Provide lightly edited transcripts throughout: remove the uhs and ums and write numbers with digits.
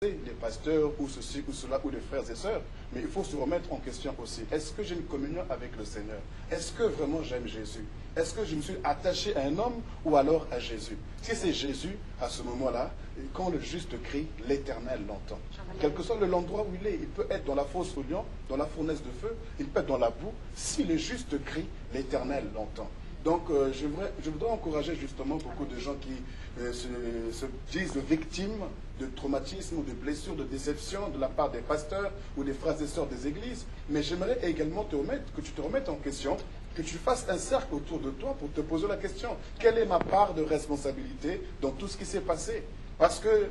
les pasteurs ou ceci ou cela ou les frères et sœurs, mais il faut se remettre en question aussi. Est-ce que j'ai une communion avec le Seigneur? Est-ce que vraiment j'aime Jésus? Est-ce que je me suis attaché à un homme ou alors à Jésus? Si c'est Jésus, à ce moment-là, quand le juste crie, l'Éternel l'entend. Quel que soit l'endroit où il est, il peut être dans la fosse au lion, dans la fournaise de feu, il peut être dans la boue. Si le juste crie, l'Éternel l'entend. Donc, je voudrais encourager justement beaucoup de gens qui se disent victimes de traumatisme, de blessures, de déception de la part des pasteurs ou des frères et sœurs des églises. Mais j'aimerais également que tu te remettes en question, que tu fasses un cercle autour de toi pour te poser la question. Quelle est ma part de responsabilité dans tout ce qui s'est passé? Parce que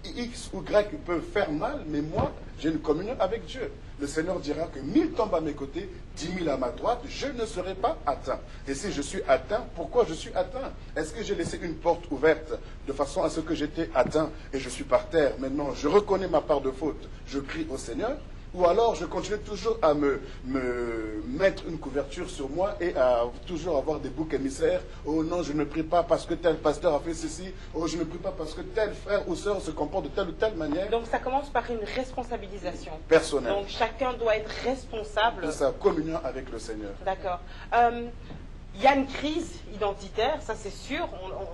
X ou Y peuvent faire mal, mais moi, j'ai une communion avec Dieu. Le Seigneur dira que 1000 tombent à mes côtés, 10 000 à ma droite, je ne serai pas atteint. Et si je suis atteint, pourquoi je suis atteint? Est-ce que j'ai laissé une porte ouverte de façon à ce que j'étais atteint et je suis par terre? Maintenant, je reconnais ma part de faute, je crie au Seigneur. Ou alors je continue toujours à me mettre une couverture sur moi et à toujours avoir des boucs émissaires. Oh non, je ne prie pas parce que tel pasteur a fait ceci. Oh, je ne prie pas parce que tel frère ou sœur se comporte de telle ou telle manière. Donc ça commence par une responsabilisation personnelle. Donc chacun doit être responsable de sa communion avec le Seigneur. D'accord. Il y a une crise identitaire, ça c'est sûr,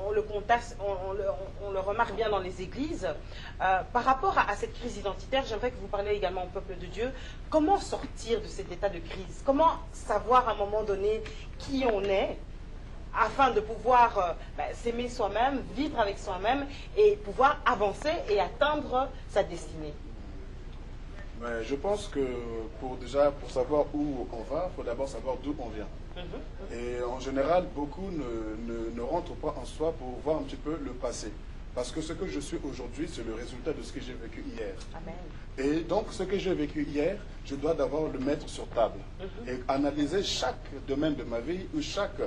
on le remarque bien dans les églises. Par rapport à cette crise identitaire, j'aimerais que vous parliez également au peuple de Dieu. Comment sortir de cet état de crise? Comment savoir à un moment donné qui on est afin de pouvoir s'aimer soi-même, vivre avec soi-même et pouvoir avancer et atteindre sa destinée? Mais je pense que pour savoir où on va, il faut d'abord savoir d'où on vient. Et en général, beaucoup ne rentrent pas en soi pour voir un petit peu le passé. Parce que ce que je suis aujourd'hui, c'est le résultat de ce que j'ai vécu hier. Amen. Et donc, ce que j'ai vécu hier, je dois d'abord le mettre sur table. Et analyser chaque domaine de ma vie, ou chaque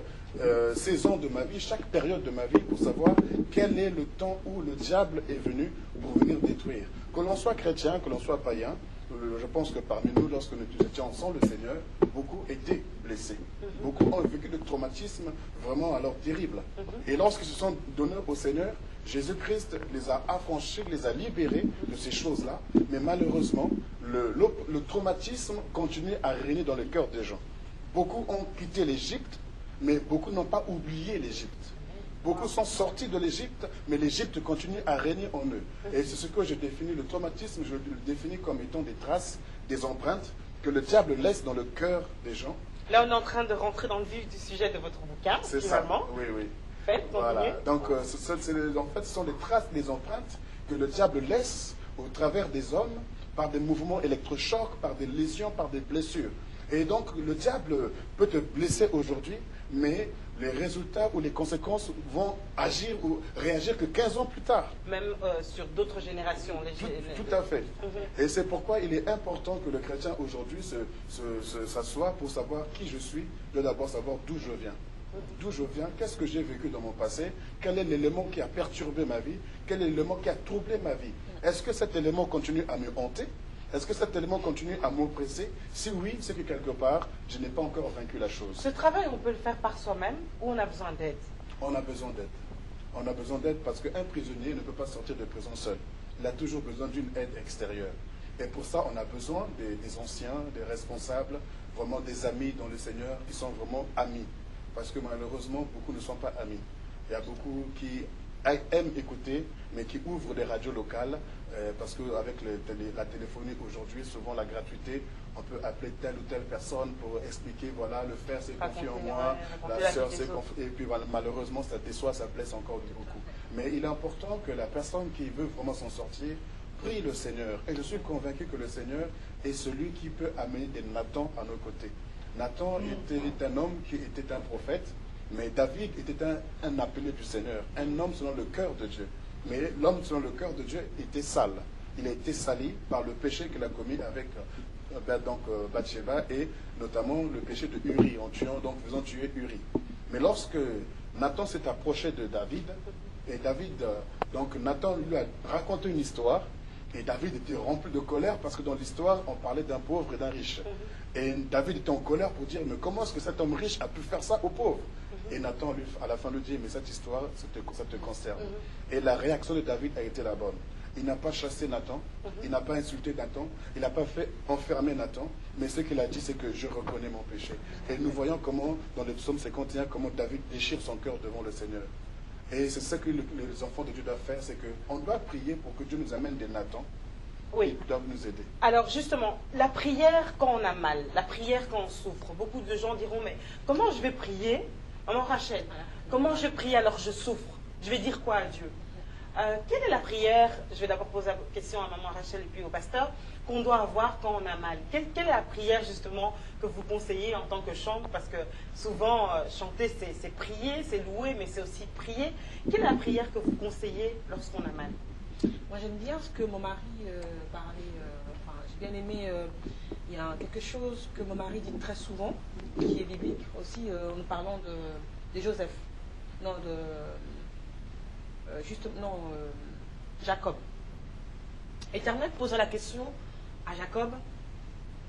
saison de ma vie, chaque période de ma vie, pour savoir quel est le temps où le diable est venu pour venir détruire. Que l'on soit chrétien, que l'on soit païen, je pense que parmi nous, lorsque nous étions ensemble, le Seigneur, beaucoup étaient blessés. Beaucoup ont vécu des traumatismes vraiment alors terribles. Et lorsqu'ils se sont donnés au Seigneur, Jésus-Christ les a affranchis, les a libérés de ces choses-là. Mais malheureusement, le traumatisme continue à régner dans le cœur des gens. Beaucoup ont quitté l'Égypte, mais beaucoup n'ont pas oublié l'Égypte. Beaucoup sont sortis de l'Égypte, mais l'Égypte continue à régner en eux. Et c'est ce que je définis, le traumatisme, je le définis comme étant des traces, des empreintes que le diable laisse dans le cœur des gens. Là, on est en train de rentrer dans le vif du sujet de votre bouquin, c'est finalement. Ça, oui, oui. Faites, voilà. Donc, en fait, ce sont des traces, des empreintes que le diable laisse au travers des hommes par des mouvements électrochocs, par des lésions, par des blessures. Et donc, le diable peut te blesser aujourd'hui, mais les résultats ou les conséquences vont agir ou réagir que 15 ans plus tard. Même sur d'autres générations. Tout à fait. Et c'est pourquoi il est important que le chrétien aujourd'hui s'assoie pour savoir qui je suis, de d'abord savoir d'où je viens. D'où je viens, qu'est-ce que j'ai vécu dans mon passé, quel est l'élément qui a perturbé ma vie, quel est l'élément qui a troublé ma vie. Est-ce que cet élément continue à me hanter? Est-ce que cet élément continue à m'oppresser? Si oui, c'est que quelque part, je n'ai pas encore vaincu la chose. Ce travail, on peut le faire par soi-même ou on a besoin d'aide? On a besoin d'aide. On a besoin d'aide parce qu'un prisonnier ne peut pas sortir de prison seul. Il a toujours besoin d'une aide extérieure. Et pour ça, on a besoin des anciens, des responsables, vraiment des amis dans le Seigneur qui sont vraiment amis. Parce que malheureusement, beaucoup ne sont pas amis. Il y a beaucoup qui aiment écouter, mais qui ouvrent des radios locales, parce qu'avec la téléphonie aujourd'hui, souvent la gratuité, on peut appeler telle ou telle personne pour expliquer, voilà, le frère s'est confié en moi, la sœur s'est confiée, et puis voilà, malheureusement, ça déçoit, ça blesse encore beaucoup. Mais il est important que la personne qui veut vraiment s'en sortir, prie le Seigneur. Et je suis convaincu que le Seigneur est celui qui peut amener des Nathan à nos côtés. Nathan était un homme qui était un prophète, mais David était un appelé du Seigneur, un homme selon le cœur de Dieu. Mais l'homme selon le cœur de Dieu était sale. Il a été sali par le péché qu'il a commis avec Bathsheba et notamment le péché de Uri, en tuant, donc faisant tuer Uri. Mais lorsque Nathan s'est approché de David, et Nathan lui a raconté une histoire, et David était rempli de colère parce que dans l'histoire, on parlait d'un pauvre et d'un riche. Et David était en colère pour dire, mais comment est-ce que cet homme riche a pu faire ça aux pauvres? Et Nathan, à la fin, lui dit, mais cette histoire, ça te concerne. Et la réaction de David a été la bonne. il n'a pas chassé Nathan, il n'a pas insulté Nathan, il n'a pas fait enfermer Nathan, mais ce qu'il a dit, c'est que je reconnais mon péché. Et nous voyons comment, dans le psaume 51, comment David déchire son cœur devant le Seigneur. Et c'est ça que les enfants de Dieu doivent faire, c'est qu'on doit prier pour que Dieu nous amène des Nathan qui doivent nous aider. Alors justement, la prière quand on a mal, la prière quand on souffre, beaucoup de gens diront, mais comment je vais prier, maman Rachel, comment je prie alors je souffre? Je vais dire quoi à Dieu? Quelle est la prière, je vais d'abord poser la question à maman Rachel et puis au pasteur, qu'on doit avoir quand on a mal? Quelle est la prière justement que vous conseillez en tant que chantre? Parce que souvent, chanter c'est prier, c'est louer, mais c'est aussi prier. Quelle est la prière que vous conseillez lorsqu'on a mal? Moi j'aime bien ce que mon mari parlait, enfin j'ai bien aimé, il y a quelque chose que mon mari dit très souvent, qui est biblique aussi, en nous parlant de Joseph, non de... Jacob. Éternel posa la question à Jacob,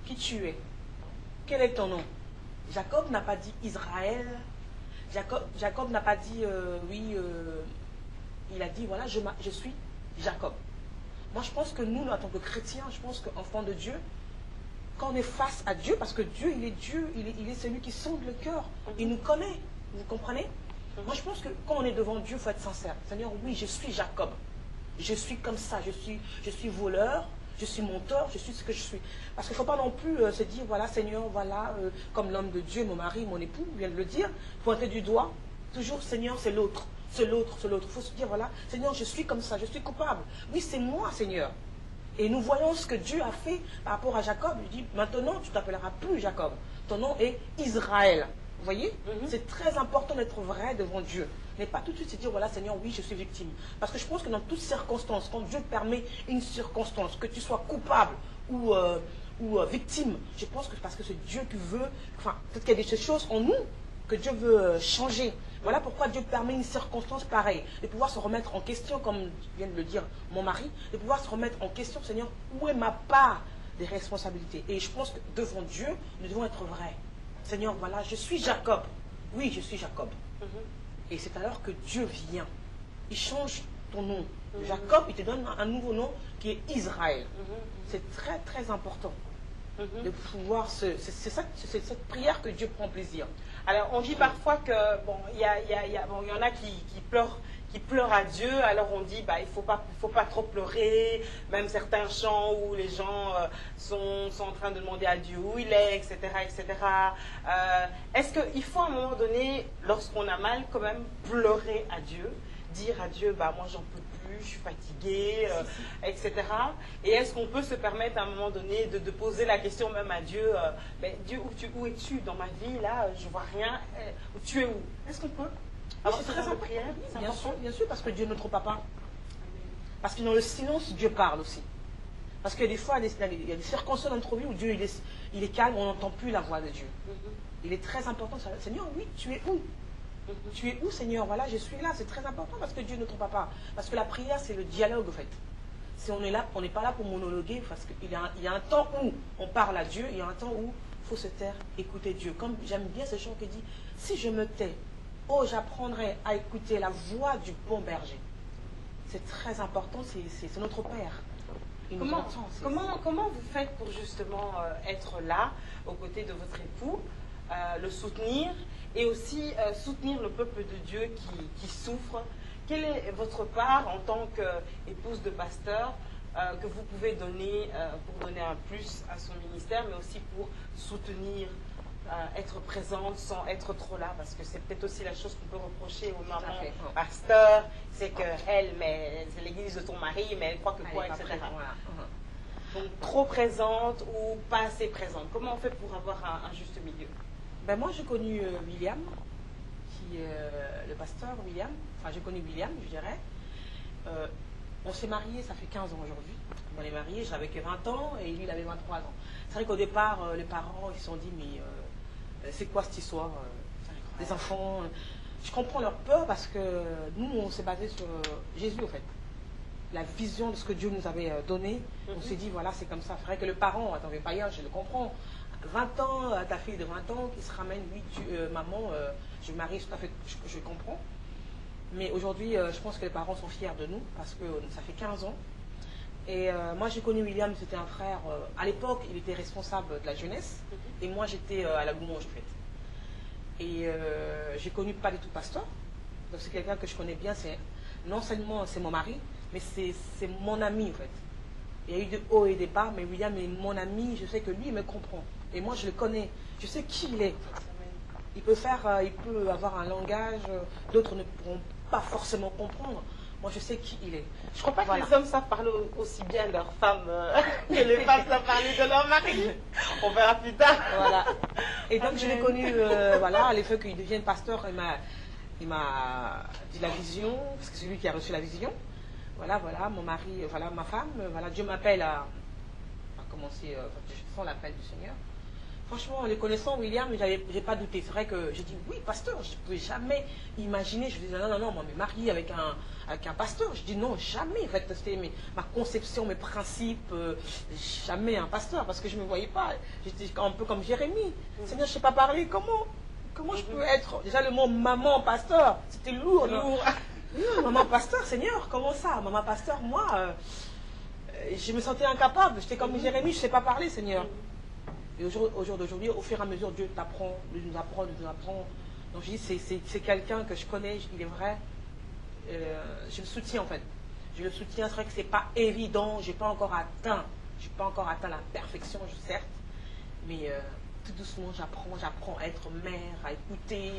qui tu es? Quel est ton nom? Jacob n'a pas dit Israël. Jacob n'a pas dit il a dit voilà, je suis Jacob. Moi je pense que nous, en tant que chrétiens, je pense qu'enfants de Dieu, quand on est face à Dieu, parce que Dieu, il est celui qui sonde le cœur, il nous connaît, vous comprenez? Moi, je pense que quand on est devant Dieu, il faut être sincère. Seigneur, oui, je suis Jacob. Je suis comme ça. Je suis voleur, je suis menteur, je suis ce que je suis. Parce qu'il ne faut pas non plus se dire, voilà, Seigneur, voilà, comme l'homme de Dieu, mon mari, mon époux, vient de le dire, pointer du doigt. Toujours, Seigneur, c'est l'autre, c'est l'autre, c'est l'autre. Il faut se dire, voilà, Seigneur, je suis comme ça, je suis coupable. Oui, c'est moi, Seigneur. Et nous voyons ce que Dieu a fait par rapport à Jacob. Il dit, maintenant, tu t'appelleras plus Jacob. Ton nom est Israël. Vous voyez, c'est très important d'être vrai devant Dieu. Mais pas tout de suite se dire, voilà Seigneur, oui, je suis victime. Parce que je pense que dans toutes circonstances, quand Dieu permet une circonstance, que tu sois coupable ou victime, je pense que c'est parce que c'est Dieu qui veut, enfin, peut-être qu'il y a des choses en nous que Dieu veut changer. Voilà pourquoi Dieu permet une circonstance pareille. De pouvoir se remettre en question, comme vient de le dire mon mari, de pouvoir se remettre en question, Seigneur, où est ma part des responsabilités? Et je pense que devant Dieu, nous devons être vrais. Seigneur, voilà, je suis Jacob. Oui, je suis Jacob. Et c'est alors que Dieu vient. Il change ton nom. Jacob, il te donne un nouveau nom qui est Israël. C'est très, très important de pouvoir... C'est cette prière que Dieu prend plaisir. Alors, on dit parfois que, bon, il y en a qui pleurent à Dieu, alors on dit, bah, il faut pas trop pleurer, même certains chants où les gens sont en train de demander à Dieu où il est, etc., etc. Est-ce qu'il faut à un moment donné, lorsqu'on a mal, quand même pleurer à Dieu, dire à Dieu, bah, moi j'en peux plus, je suis fatiguée, etc. Et est-ce qu'on peut se permettre à un moment donné de poser la question même à Dieu, mais Dieu, où es-tu dans ma vie, là, je vois rien, tu es où? Est-ce qu'on peut? C'est très important. Bien sûr, parce que Dieu est notre papa. Parce que dans le silence, Dieu parle aussi. Parce que des fois, il y a des circonstances dans notre vie où Dieu il est calme, on n'entend plus la voix de Dieu. Il est très important. Seigneur, oui, tu es où? Tu es où, Seigneur? Voilà, je suis là. C'est très important parce que Dieu est notre papa. Parce que la prière, c'est le dialogue, en fait. Si on est là, on n'est pas là pour monologuer, parce qu'il y a un temps où on parle à Dieu, il y a un temps où il faut se taire, écouter Dieu. Comme j'aime bien ce chant qui dit, si je me tais, oh, j'apprendrai à écouter la voix du bon berger. C'est très important, c'est notre Père. Comment vous faites pour justement être là, aux côtés de votre époux, le soutenir, et aussi soutenir le peuple de Dieu qui souffre? Quelle est votre part en tant qu'épouse de pasteur que vous pouvez donner pour donner un plus à son ministère, mais aussi pour soutenir, être présente sans être trop là, parce que c'est peut-être aussi la chose qu'on peut reprocher aux mamans pasteurs, c'est qu'elle, mais c'est l'église de ton mari, mais elle croit que quoi, etc. Donc trop présente ou pas assez présente. Comment on fait pour avoir un juste milieu? Ben moi j'ai connu William, qui le pasteur William, enfin j'ai connu William, je dirais. On s'est mariés, ça fait 15 ans aujourd'hui. On est mariés, j'avais que 20 ans et lui il avait 23 ans. C'est vrai qu'au départ, les parents ils se sont dit, mais c'est quoi cette histoire des enfants? Je comprends leur peur parce que nous, on s'est basé sur Jésus, en fait. La vision de ce que Dieu nous avait donné. On s'est dit, voilà, c'est comme ça. C'est vrai que le parent, attends, pas hier, je le comprends. 20 ans, ta fille de 20 ans qui se ramène, oui, maman, je marie, tout à fait, je comprends. Mais aujourd'hui, je pense que les parents sont fiers de nous parce que ça fait 15 ans. Et moi, j'ai connu William, c'était un frère. À l'époque, il était responsable de la jeunesse. Et moi, j'étais à la louange, en fait. Et j'ai connu pas du tout pasteur. Donc, c'est quelqu'un que je connais bien. Non seulement c'est mon mari, mais c'est mon ami, en fait. Il y a eu de hauts et des bas, mais William est mon ami. Je sais que lui, il me comprend. Et moi, je le connais. Je sais qui il est. Il peut avoir un langage, d'autres ne pourront pas forcément comprendre. Moi, je sais qui il est. Je crois pas que les hommes savent parler aussi bien de leurs femmes que les femmes savent parler de leur mari. On verra plus tard. Voilà. Et donc, je l'ai connu, voilà, à l'effet qu'il devienne pasteur, il m'a dit la vision, parce que c'est lui qui a reçu la vision. Voilà, mon mari, voilà, ma femme, voilà, Dieu m'appelle à commencer, je sens l'appel du Seigneur. Franchement, en les connaissant, William, j'ai pas douté. C'est vrai que j'ai dit, oui, pasteur, je ne pouvais jamais imaginer. Je disais, non, moi, me marier avec un pasteur. Je dis, non, jamais. En fait, c'était ma conception, mes principes, jamais un pasteur, parce que je ne me voyais pas. J'étais un peu comme Jérémie. Seigneur, je ne sais pas parler, comment je peux être. Déjà, le mot maman, pasteur, c'était lourd. Maman, pasteur, Seigneur, comment ça? Maman, pasteur, moi, je me sentais incapable. J'étais comme Jérémie, je ne sais pas parler, Seigneur. Et au jour d'aujourd'hui, au fur et à mesure, Dieu t'apprend, Dieu nous apprend. Donc je dis, c'est quelqu'un que je connais, il est vrai. Je le soutiens en fait. Je le soutiens, c'est vrai que c'est pas évident, j'ai pas encore atteint la perfection, certes. Mais tout doucement, j'apprends à être mère, à écouter.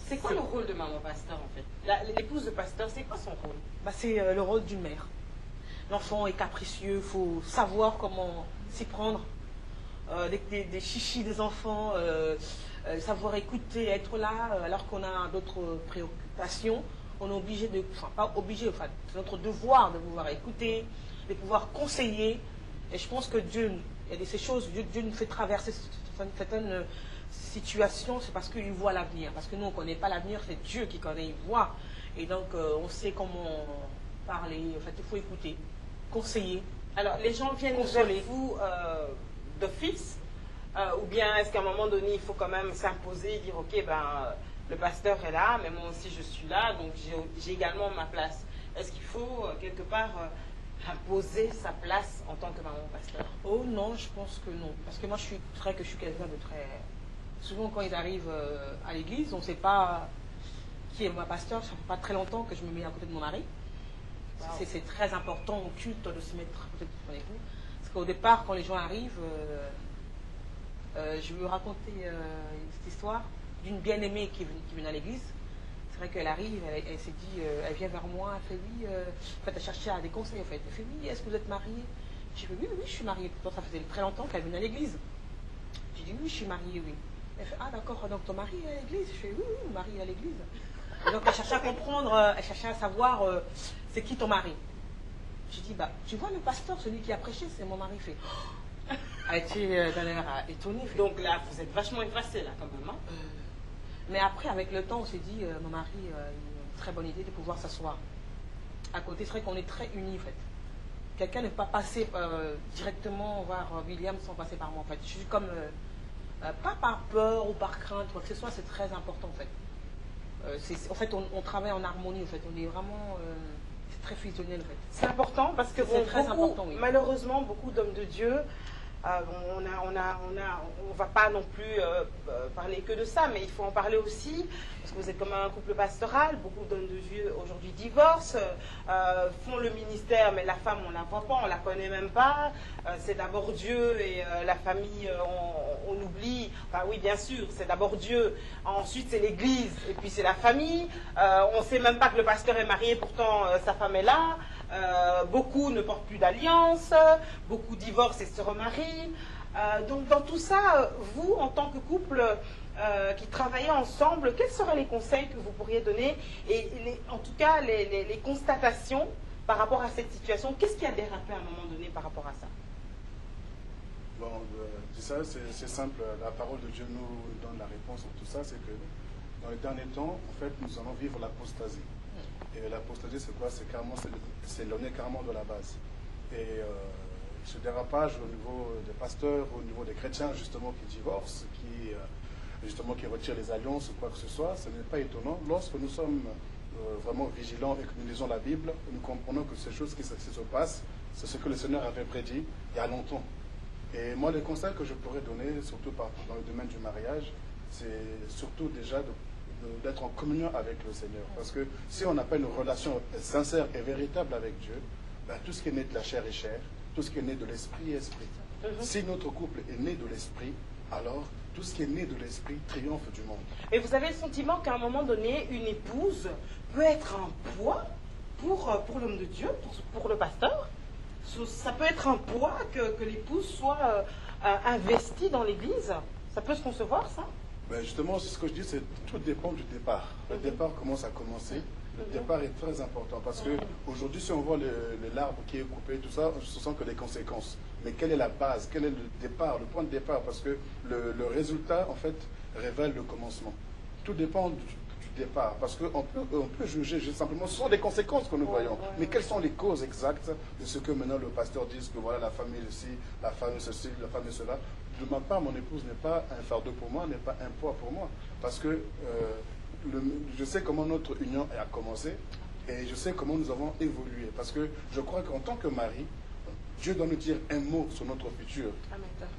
C'est quoi le rôle de maman pasteur en fait? L'épouse de pasteur, c'est quoi son rôle? C'est le rôle d'une mère. L'enfant est capricieux, il faut savoir comment s'y prendre. Des chichis des enfants, savoir écouter, être là, alors qu'on a d'autres préoccupations. On est obligé pas obligé, c'est notre devoir de pouvoir écouter, de pouvoir conseiller. Et je pense que Dieu, il y a ces choses, Dieu nous fait traverser certaines situations, c'est parce qu'il voit l'avenir. Parce que nous, on ne connaît pas l'avenir, c'est Dieu qui connaît, il voit. Et donc, on sait comment parler, en fait, il faut écouter, conseiller. Alors, les gens viennent vers vous d'office, ou bien est-ce qu'à un moment donné, il faut quand même s'imposer et dire, ok, le pasteur est là, mais moi aussi je suis là, donc j'ai également ma place. Est-ce qu'il faut quelque part imposer sa place en tant que maman pasteur? Oh non, je pense que non. Parce que moi, je suis quelqu'un de très... Souvent, quand ils arrivent à l'église, on ne sait pas qui est ma pasteur. Ça ne fait pas très longtemps que je me mets à côté de mon mari. Wow. C'est très important au culte de se mettre à côté de son époux. Parce qu'au départ, quand les gens arrivent, je vais vous raconter une petite histoire d'une bien-aimée qui vient à l'église. C'est vrai qu'elle arrive, elle s'est dit, elle vient vers moi, elle fait oui, en fait, elle cherchait des conseils en fait. Elle fait oui, est-ce que vous êtes mariée? J'ai fait oui, je suis mariée. Pourtant, ça faisait très longtemps qu'elle venait à l'église. J'ai dit oui, je suis mariée, oui. Elle fait ah d'accord, donc ton mari est à l'église? Je fais oui, mon mari est à l'église. Et donc elle cherchait à comprendre, elle cherchait à savoir c'est qui ton mari. J'ai dit tu vois le pasteur, celui qui a prêché, c'est mon mari. Fait. Elle était d'un air étonnée. Donc là, vous êtes vachement effacé là quand même. Hein? Mais après, avec le temps, on s'est dit, mon mari a une très bonne idée de pouvoir s'asseoir à côté. C'est vrai qu'on est très unis en fait. Quelqu'un n'est pas passé directement voir William sans passer par moi en fait. Je suis comme pas par peur ou par crainte, quoi que ce soit, c'est très important en fait. En fait, on travaille en harmonie en fait. On est vraiment c'est très fusionnel en fait. C'est important parce que c'est très important, oui. Malheureusement, beaucoup d'hommes de Dieu, on va pas non plus parler que de ça, mais il faut en parler aussi parce que vous êtes comme un couple pastoral. Beaucoup d'hommes de Dieu aujourd'hui divorcent, font le ministère, mais la femme on la voit pas, on la connaît même pas. C'est d'abord Dieu et la famille, on oublie. Enfin oui, bien sûr, c'est d'abord Dieu. Ensuite c'est l'Église et puis c'est la famille. On sait même pas que le pasteur est marié, pourtant sa femme est là. Beaucoup ne portent plus d'alliance, beaucoup divorcent et se remarient. Donc dans tout ça, vous, en tant que couple qui travaillez ensemble, quels seraient les conseils que vous pourriez donner et en tout cas les constatations par rapport à cette situation? Qu'est-ce qui a dérapé à un moment donné par rapport à ça? Bon, ça c'est simple. La parole de Dieu nous donne la réponse en tout ça. C'est que dans les derniers temps, en fait, nous allons vivre l'apostasie. Et l'apostasie, c'est quoi? C'est carrément s'éloigner carrément de la base. Et ce dérapage au niveau des pasteurs, au niveau des chrétiens, justement, qui divorcent, qui retirent les alliances ou quoi que ce soit, ce n'est pas étonnant lorsque nous sommes vraiment vigilants et que nous lisons la Bible, nous comprenons que ces choses qui se passent, c'est ce que le Seigneur avait prédit il y a longtemps. Et moi, les conseils que je pourrais donner, surtout dans le domaine du mariage, c'est surtout déjà d'être en communion avec le Seigneur. Parce que si on n'a pas une relation sincère et véritable avec Dieu, ben, tout ce qui est né de la chair est chair, tout ce qui est né de l'esprit est esprit. Si notre couple est né de l'esprit, alors tout ce qui est né de l'esprit triomphe du monde. Et vous avez le sentiment qu'à un moment donné, une épouse peut être un poids pour l'homme de Dieu, pour le pasteur? Ça peut être un poids que l'épouse soit investie dans l'église? Ça peut se concevoir, ça? Ben justement, c'est ce que je dis, tout dépend du départ. Le départ, comment ça a commencé. Le départ est très important parce que aujourd'hui, si on voit l'arbre qui est coupé, tout ça, on se sent que des conséquences. Mais quelle est la base? Quel est le départ, le point de départ? Parce que le résultat, en fait, révèle le commencement. Tout dépend du départ. Parce qu'on peut juger simplement sur des conséquences que nous voyons. Mais quelles sont les causes exactes de ce que maintenant le pasteur dit que voilà, la famille est ici, la femme est ceci, la femme est cela? De ma part, mon épouse n'est pas un fardeau pour moi, n'est pas un poids pour moi. Parce que je sais comment notre union a commencé et je sais comment nous avons évolué. Parce que je crois qu'en tant que mari, Dieu doit nous dire un mot sur notre future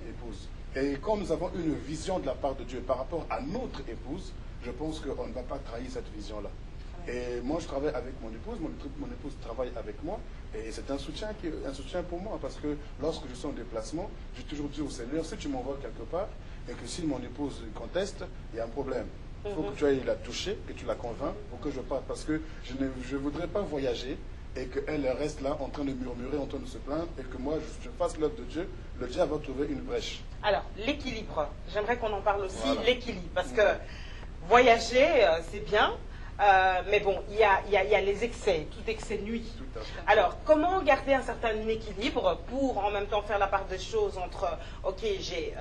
épouse. Et quand nous avons une vision de la part de Dieu par rapport à notre épouse, je pense qu'on ne va pas trahir cette vision-là. Et moi, je travaille avec mon épouse, mon épouse travaille avec moi, et c'est un soutien pour moi, parce que lorsque je suis en déplacement, j'ai toujours dit au Seigneur, si tu m'envoies quelque part, et que si mon épouse conteste, il y a un problème. Il faut que tu ailles la toucher, que tu la convaincs pour que je parte, parce que je ne voudrais pas voyager et qu'elle reste là en train de murmurer, en train de se plaindre, et que moi, je fasse l'œuvre de Dieu, le diable va trouver une brèche. Alors, l'équilibre, j'aimerais qu'on en parle aussi, voilà. L'équilibre, parce que voyager, c'est bien, mais bon, il y a les excès, tout excès nuit. Tout à fait. Alors, comment garder un certain équilibre pour en même temps faire la part des choses entre, ok, j'ai